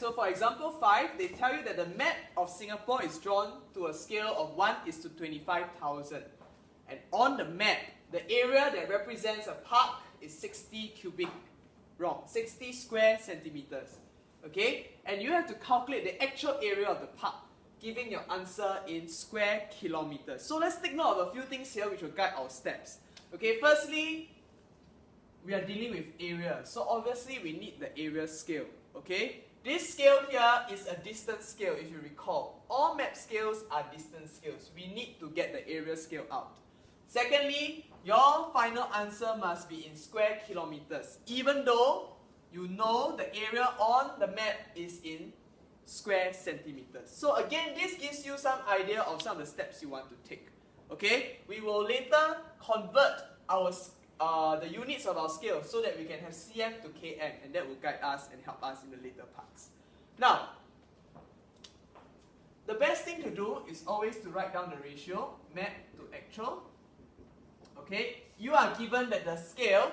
So for example 5, they tell you that the map of Singapore is drawn to a scale of 1:25,000. And on the map, the area that represents a park is 60 square centimeters. Okay? And you have to calculate the actual area of the park, giving your answer in square kilometers. So let's take note of a few things here which will guide our steps. Okay, firstly, we are dealing with area. So obviously we need the area scale. Okay? This scale here is a distance scale, if you recall. All map scales are distance scales. We need to get the area scale out. Secondly, your final answer must be in square kilometers, even though you know the area on the map is in square centimeters. So again, this gives you some idea of some of the steps you want to take. Okay? We will later convert our the units of our scale so that we can have cm to km, and that will guide us and help us in the later parts. Now, the best thing to do is always to write down the ratio, map to actual. Okay, you are given that the scale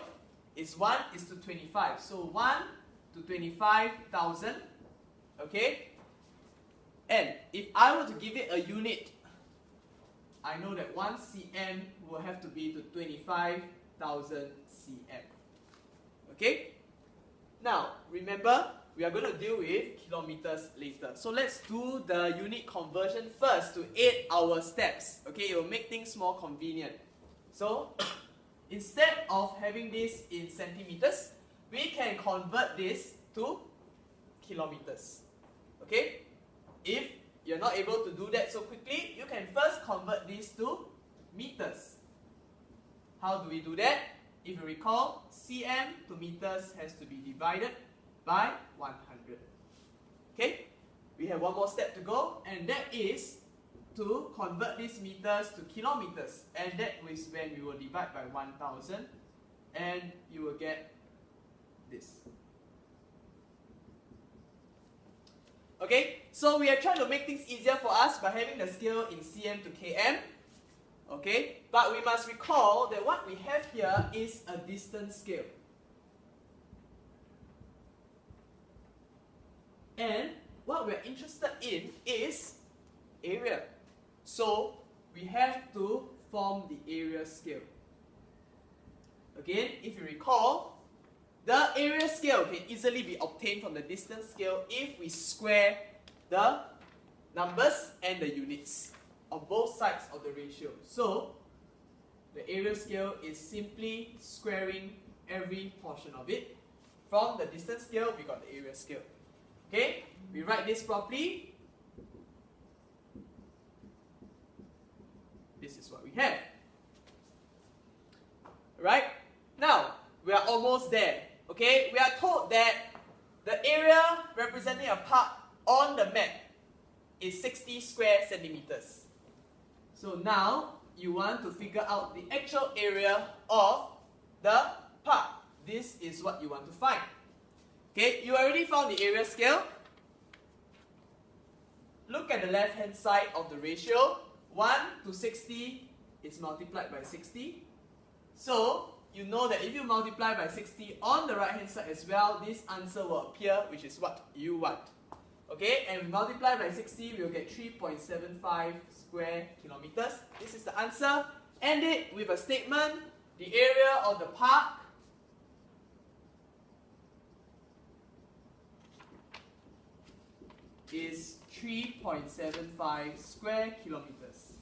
is 1:25, so 1:25,000. Okay, and if I were to give it a unit, I know that 1 cm will have to be to 25,000 cm. Okay, now remember, we are going to deal with kilometers later. So let's do the unit conversion first to aid our steps. Okay, it will make things more convenient. So instead of having this in centimeters, we can convert this to kilometers. Okay, if you're not able to do that so quickly, you can first convert this to meters. How do we do that? If you recall, cm to meters has to be divided by 100. Okay, we have one more step to go, and that is to convert these meters to kilometers, and that is when we will divide by 1000, and you will get this. Okay, so we are trying to make things easier for us by having the scale in cm to km. Okay, but we must recall that what we have here is a distance scale. And what we're interested in is area. So we have to form the area scale. Again, if you recall, the area scale can easily be obtained from the distance scale if we square the numbers and the units of both sides of the ratio. So the area scale is simply squaring every portion of it. From the distance scale, we got the area scale. Okay, we write this properly. This is what we have. Right? Now, we are almost there. Okay, we are told that the area representing a park on the map is 60 square centimeters. So now, you want to figure out the actual area of the park. This is what you want to find. Okay, you already found the area scale. Look at the left hand side of the ratio. 1:60 is multiplied by 60. So, you know that if you multiply by 60 on the right hand side as well, this answer will appear, which is what you want. Okay, and we multiply by 60, we will get 3.75 square kilometers. This is the answer. End it with a statement. The area of the park is 3.75 square kilometers.